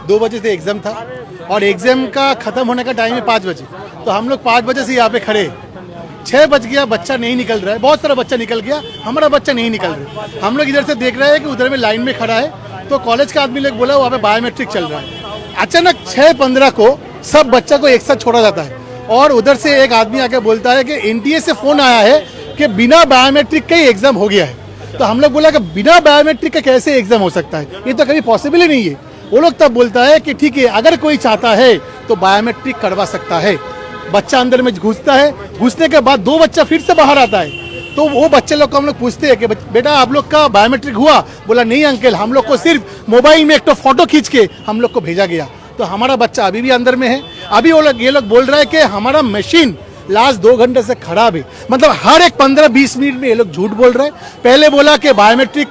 2 बजे से एग्जाम था और एग्जाम का खत्म होने का टाइम है 5 बजे। तो हम लोग 5 बजे से यहाँ पे खड़े, 6 बज गया, बच्चा नहीं निकल रहा है। बहुत सारा बच्चा निकल गया, हमारा बच्चा नहीं निकल रहा है। हम लोग इधर से देख रहे हैं कि उधर में लाइन में खड़ा है, तो कॉलेज का आदमी लोग बोला वहाँ पे बायोमेट्रिक चल रहा है। अचानक 6:15 को सब बच्चा को एक साथ छोड़ा जाता है और उधर से एक आदमी आके बोलता है कि एनटीए से फोन आया है कि बिना बायोमेट्रिक का ही एग्जाम हो गया है। तो हम लोग बोला कि बिना बायोमेट्रिक का कैसे एग्जाम हो सकता है, ये तो कभी पॉसिबल ही नहीं है। वो लोग तब बोलता है कि ठीक है, अगर कोई चाहता है तो बायोमेट्रिक करवा सकता है। बच्चा अंदर में घुसता है, घुसने के बाद 2 बच्चा फिर से बाहर आता है। तो वो बच्चे लोग को हम लोग पूछते हैं कि बेटा आप लोग का बायोमेट्रिक हुआ? बोला नहीं अंकल, हम लोग को सिर्फ मोबाइल में एक तो फोटो खींच के हम लोग को भेजा गया। तो हमारा बच्चा अभी भी अंदर में है। अभी वो लोग ये लोग बोल रहा है कि हमारा मशीन लास्ट 2 घंटे से खराब है। मतलब हर एक 15-20 मिनट में ये लोग झूठ बोल रहे हैं। पहले बोला कि बायोमेट्रिक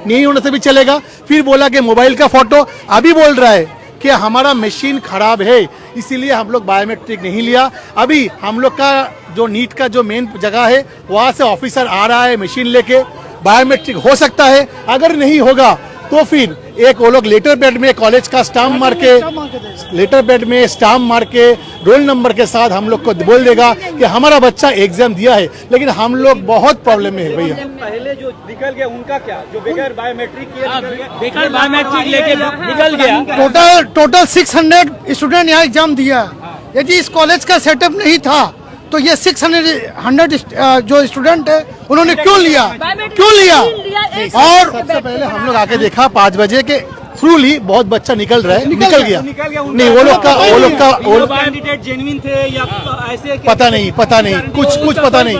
नहीं होने से भी चलेगा, फिर बोला कि मोबाइल का फोटो, अभी बोल रहा है कि हमारा मशीन खराब है इसीलिए हम लोग बायोमेट्रिक नहीं लिया। अभी हम लोग का जो नीट का जो मेन जगह है वहाँ से ऑफिसर आ रहा है मशीन लेके, बायोमेट्रिक हो सकता है। अगर नहीं होगा तो फिर एक वो लोग लेटर पैड में कॉलेज का स्टाम्प मार के, लेटर पैड में स्टाम्प मार के रोल नंबर के साथ हम लोग को बोल देगा कि हमारा बच्चा एग्जाम दिया है। लेकिन हम लोग बहुत प्रॉब्लम में है भैया। पहले जो निकल गया उनका क्या, जो बगैर बायोमेट्रिक किए बेकार बायोमेट्रिक लेके निकल गया। टोटल 600 स्टूडेंट यहाँ एग्जाम दिया। यदि इस कॉलेज का सेटअप नहीं था तो ये 600 जो स्टूडेंट है उन्होंने क्यों लिया? और सबसे पहले हम लोग आके देखा 5 बजे के थ्रू ली, बहुत बच्चा निकल रहा है, निकल गया। नहीं वो लोग का कैंडिडेट जेन्युइन थे या ऐसे पता नहीं कुछ पता नहीं।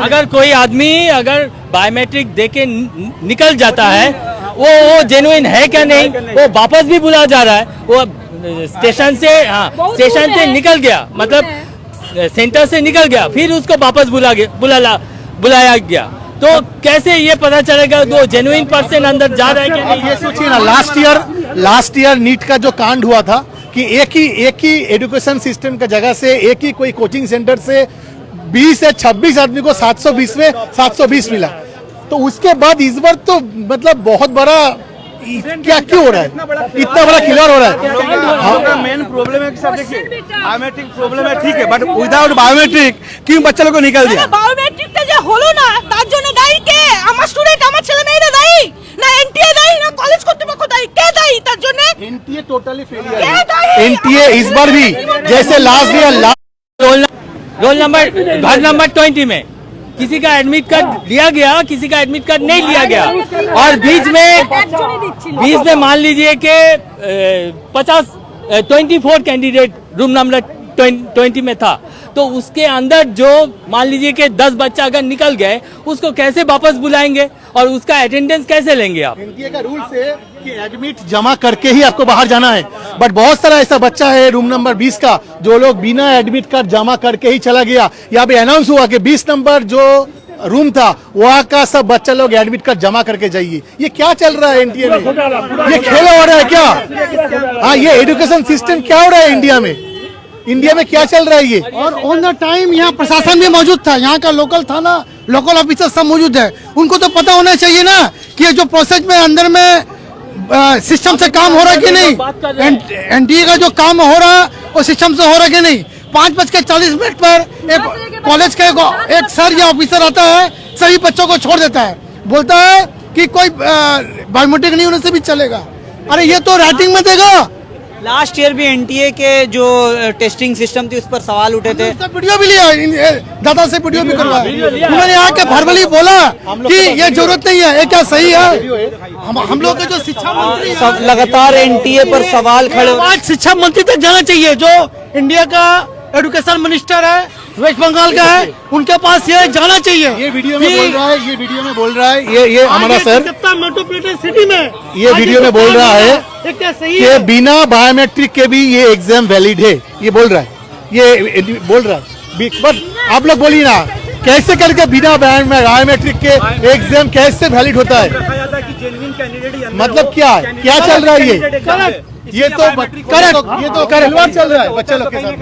अगर कोई आदमी अगर बायोमेट्रिक देके निकल जाता है वो जेन्युइन है क्या नहीं, वो वापस भी बुला जा रहा है। वो स्टेशन से निकल गया, मतलब सेंटर से निकल गया, फिर उसको वापस बुलाया गया। तो कैसे ये पता चलेगा दो जेन्युइन पर्सन अंदर जा रहा है क्या नहीं? ये सोचिए ना, लास्ट ईयर नीट का जो कांड हुआ था कि एक ही एजुकेशन सिस्टम का जगह से, एक ही कोई कोचिंग सेंटर से 20 या 26 आदमी को 720 में 720 मिला। तो उसके बाद इस बार तो मतलब बहुत बड़ा क्यों हो रहा है, इतना बड़ा खिलवाड़ हो रहा है। मेन प्रॉब्लम है कि सर देखिए बायोमेट्रिक प्रॉब्लम है, ठीक है, बट विदाउट बायोमेट्रिक क्यों बच्चा लोग को निकल दिया? বায়োমেট্রিক তে যে হলো না তার জন্য দায়ী কে? আমার স্টুডেন্ট, আমার ছেলে মেয়েরা দায়ী না? এনটিএ দায়ী না কলেজ কর্তৃপক্ষ দায়ী? কে দায়ী তার জন্য? एनटीए टोटली फेलियर है। एनटीए इस बार भी जैसे लास्ट ईयर रोल नंबर घर नंबर 20 में किसी का एडमिट कार्ड लिया गया, किसी का एडमिट कार्ड नहीं लिया गया। और बीच में मान लीजिए कि 24 कैंडिडेट रूम नंबर 20 में था, तो उसके अंदर जो मान लीजिए कि 10 बच्चा अगर निकल गए, उसको कैसे वापस बुलाएंगे और उसका अटेंडेंस कैसे लेंगे आप? एनटीए का रूल्स है कि एडमिट जमा करके ही आपको बाहर जाना है। बट बहुत सारा ऐसा बच्चा है रूम नंबर 20 का जो लोग बिना एडमिट कार्ड जमा करके ही चला गया। यहाँ पे अनाउंस हुआ कि 20 नंबर जो रूम था वहाँ का सब बच्चा लोग एडमिट कार्ड जमा करके जाइए। ये क्या चल रहा है एनटीए में? ये खेल हो रहा है क्या? हाँ, ये एजुकेशन सिस्टम क्या हो रहा है इंडिया में? इंडिया में क्या चल रहा है ये? और ऑन द टाइम यहाँ प्रशासन भी मौजूद था, यहाँ का लोकल थाना, लोकल ऑफिसर सब मौजूद है। उनको तो पता होना चाहिए ना कि ये जो प्रोसेस में अंदर में सिस्टम से काम हो रहा है कि नहीं, एनटीए का जो काम हो रहा है वो सिस्टम से हो रहा है कि नहीं। 5:40 पर एक कॉलेज का एक सर या ऑफिसर आता है, सभी बच्चों को छोड़ देता है, बोलता है कि कोई बायोमेट्रिक नहीं होने से भी चलेगा। अरे ये तो राइटिंग में देगा। लास्ट ईयर भी एनटीए के जो टेस्टिंग सिस्टम थी उस पर सवाल उठे थे। उसका वीडियो भी लिया, दादा से वीडियो भी करवाया। उन्होंने आके भरभली बोला कि ये जरूरत नहीं है। ये क्या सही है? हम लोग के जो शिक्षा मंत्री सब लगातार एनटीए पर सवाल खड़े। आज शिक्षा मंत्री तक जाना चाहिए, जो इंडिया का एजुकेशन मिनिस्टर है, वेस्ट बंगाल का है, उनके पास ये जाना चाहिए। ये वीडियो में बोल रहा है, ये हमारा सर मेट्रोपॉलिटन सिटी में ये वीडियो में बोल रहा है क्या सही कि है? बिना बायोमेट्रिक के भी ये एग्जाम वैलिड है। ये बोल रहा है, ये बोल रहा है। बट आप लोग बोलिए ना, कैसे करके बिना बायोमेट्रिक के एग्जाम कैसे वैलिड होता है? मतलब क्या चल रहा है ये तो खिलवाड़ चल रहा है बच्चे लोग के साथ।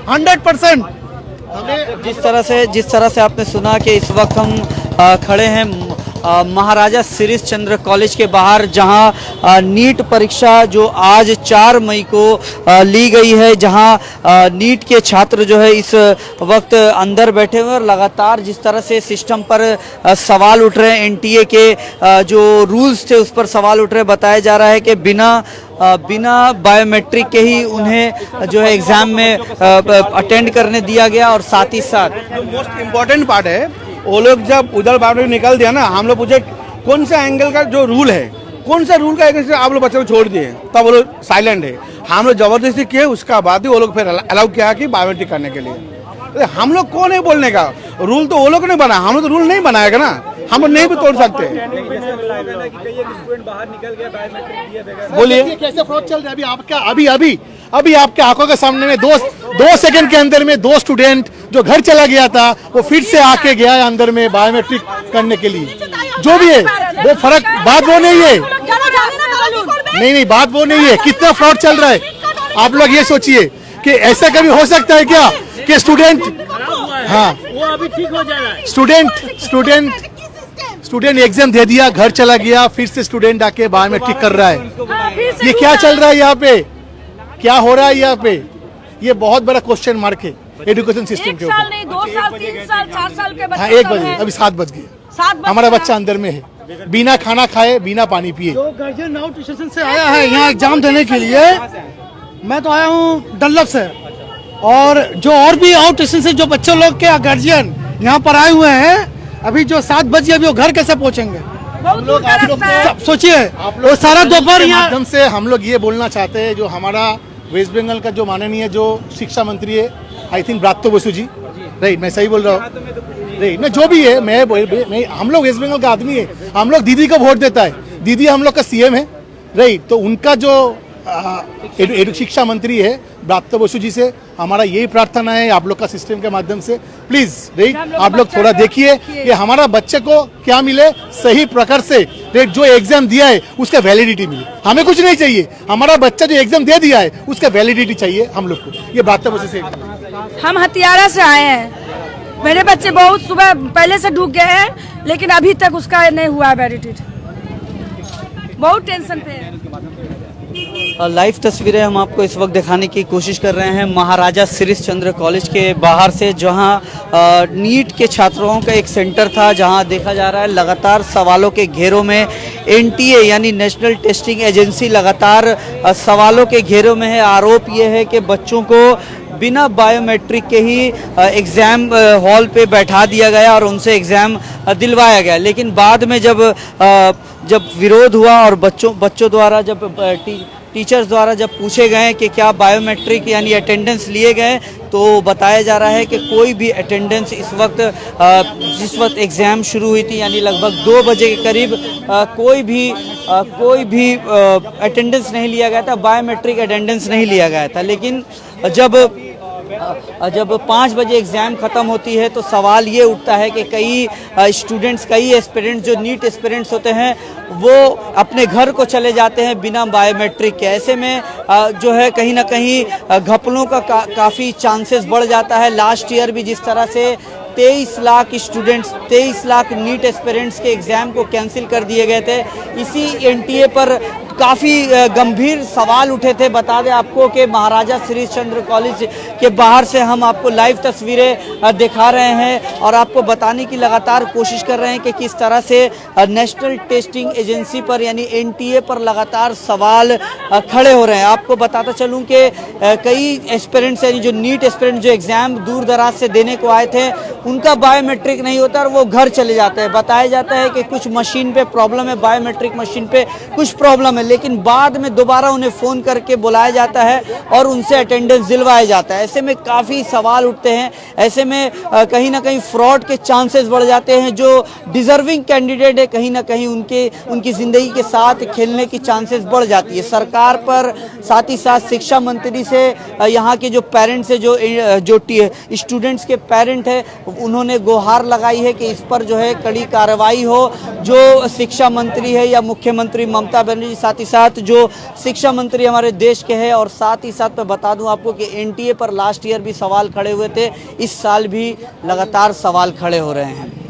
100%। जिस तरह से आपने सुना कि इस वक्त हम खड़े हैं महाराजा श्रीश चंद्र कॉलेज के बाहर, जहां नीट परीक्षा जो आज 4 मई को ली गई है, जहां नीट के छात्र जो है इस वक्त अंदर बैठे हुए और लगातार जिस तरह से सिस्टम पर सवाल उठ रहे हैं, एनटीए के जो रूल्स थे उस पर सवाल उठ रहे हैं। बताया जा रहा है कि बिना बायोमेट्रिक के ही उन्हें जो है एग्जाम में अटेंड करने दिया गया। और साथ ही साथ जो मोस्ट इम्पोर्टेंट पार्ट है, वो लोग जब उधर बायोमेट्रिक निकल दिया ना, हम लोग पूछे कौन सा एंगल का जो रूल है, कौन सा रूल का एंगल से आप लोग बच्चे को छोड़ दिए, तब वो लोग साइलेंट है। हम लोग जबरदस्ती किए, उसका बाद ही वो लोग फिर अलाउ किया कि बायोमेट्रिक करने के लिए। हम लोग कौन है बोलने का, रूल तो वो लोग ने बनाया, हम लोग तो रूल नहीं बनाएगा ना, हम लोग नहीं भी तोड़ सकते। बोलिए कैसे फ्रॉड चल रहा है अभी आपके आंखों के सामने में 2 सेकंड के अंदर में 2 स्टूडेंट जो घर चला गया था वो फिर से आके गया है अंदर में बायोमेट्रिक करने के लिए। जो भी है वो फर्क, बात वो नहीं है, नहीं बात वो नहीं है। कितना फ्रॉड चल रहा है आप लोग ये सोचिए कि ऐसा कभी हो सकता है क्या कि स्टूडेंट, हाँ वो अभी ठीक हो जा रहा है। स्टूडेंट एग्जाम दे दिया, घर चला गया, फिर से स्टूडेंट आके बायोमेट्रिक कर रहा है। ये क्या चल रहा है यहाँ पे, क्या हो रहा है यहाँ पे? ये बहुत बड़ा क्वेश्चन मार्क है एजुकेशन सिस्टम के ऊपर। 2 साल 3 साल 4 साल के बच्चे, हाँ 1 बजे, अभी 7 बज गए, हमारा बच्चा अंदर में है, बिना खाना खाए, बिना पानी पिए। जो गार्जियन नाउ स्टेशन से आया है यहाँ एग्जाम देने के लिए, मैं तो आया हूँ डल्लभ से, और जो और भी आउट स्टेशन से जो बच्चे लोग के गार्जियन यहाँ पर आए हुए हैं, अभी जो 7 बजे अभी वो घर कैसे पहुँचेंगे? सोचिए, वो सारा दोपहर यहाँ माध्यम से हम लोग ये बोलना चाहते हैं, जो हमारा वेस्ट बंगाल का जो माननीय जो शिक्षा मंत्री है, I think Bratya Basu ji, right, मैं सही बोल रहा हूँ, राइट, मैं जो भी है, मैं हम लोग वेस्ट बंगाल का आदमी है, हम लोग दीदी को वोट देता है, दीदी हम लोग का सीएम है, राइट, तो उनका जो शिक्षा मंत्री है ब्रात्य बसु जी से हमारा यही प्रार्थना है, आप लोग का सिस्टम के माध्यम से प्लीज, राइट, आप लोग थोड़ा देखिए कि हमारा बच्चे को क्या मिले सही प्रकार से, राइट, जो एग्जाम दिया है उसका वैलिडिटी मिले। हमें कुछ नहीं चाहिए, हमारा बच्चा जो एग्जाम दे दिया है उसका वैलिडिटी चाहिए हम लोग को। ये ब्रात्य बसु से हम हथियारा से आए हैं, मेरे बच्चे बहुत सुबह पहले से डूब गए हैं, लेकिन अभी तक उसका नहीं हुआ है वैलिडिटी, बहुत टेंशन पे है। लाइव तस्वीरें हम आपको इस वक्त दिखाने की कोशिश कर रहे हैं महाराजा श्रीश चंद्र कॉलेज के बाहर से, जहां नीट के छात्रों का एक सेंटर था, जहां देखा जा रहा है लगातार सवालों के घेरों में एनटीए यानी नेशनल टेस्टिंग एजेंसी लगातार सवालों के घेरों में है। आरोप ये है कि बच्चों को बिना बायोमेट्रिक के ही एग्ज़ाम हॉल पे बैठा दिया गया और उनसे एग्ज़ाम दिलवाया गया, लेकिन बाद में जब विरोध हुआ और बच्चों द्वारा जब टीचर्स द्वारा जब पूछे गए कि क्या बायोमेट्रिक यानी अटेंडेंस लिए गए, तो बताया जा रहा है कि कोई भी अटेंडेंस इस वक्त जिस वक्त एग्ज़ाम शुरू हुई थी यानी लगभग 2 बजे के करीब कोई भी अटेंडेंस नहीं लिया गया था, बायोमेट्रिक अटेंडेंस नहीं लिया गया था। लेकिन जब 5 बजे एग्ज़ाम ख़त्म होती है तो सवाल ये उठता है कि कई एस्पिरेंट्स जो नीट एस्पिरेंट्स होते हैं वो अपने घर को चले जाते हैं बिना बायोमेट्रिक के। ऐसे में जो है कहीं ना कहीं घपलों का काफ़ी चांसेस बढ़ जाता है। लास्ट ईयर भी जिस तरह से 23 लाख नीट एस्पिरेंट्स के एग्ज़ाम को कैंसिल कर दिए गए थे, इसी एनटीए पर काफ़ी गंभीर सवाल उठे थे। बता दें आपको कि महाराजा श्रीश चंद्र कॉलेज के बाहर से हम आपको लाइव तस्वीरें दिखा रहे हैं और आपको बताने की लगातार कोशिश कर रहे हैं कि किस तरह से नेशनल टेस्टिंग एजेंसी पर यानी एनटीए पर लगातार सवाल खड़े हो रहे हैं। आपको बताता चलूं कि कई एस्पिरेंट्स यानी जो नीट एस्पिरेंट जो एग्ज़ाम दूर दराज से देने को आए थे, उनका बायोमेट्रिक नहीं होता और वो घर चले जाते हैं। बताया जाता है कि कुछ मशीन पे प्रॉब्लम है, बायोमेट्रिक मशीन पे कुछ प्रॉब्लम है, लेकिन बाद में दोबारा उन्हें फ़ोन करके बुलाया जाता है और उनसे अटेंडेंस दिलवाया जाता है। ऐसे में काफ़ी सवाल उठते हैं, ऐसे में कहीं ना कहीं फ्रॉड के चांसेस बढ़ जाते हैं। जो डिज़र्विंग कैंडिडेट है कहीं ना कहीं उनकी ज़िंदगी के साथ खेलने की चांसेस बढ़ जाती है। सरकार पर साथ ही साथ शिक्षा मंत्री से यहाँ के जो पेरेंट्स है जो स्टूडेंट्स के पेरेंट है, उन्होंने गुहार लगाई है कि इस पर जो है कड़ी कार्रवाई हो। जो शिक्षा मंत्री है या मुख्यमंत्री ममता बनर्जी, साथ ही साथ जो शिक्षा मंत्री हमारे देश के हैं, और साथ ही साथ मैं बता दूं आपको कि एनटीए पर लास्ट ईयर भी सवाल खड़े हुए थे, इस साल भी लगातार सवाल खड़े हो रहे हैं।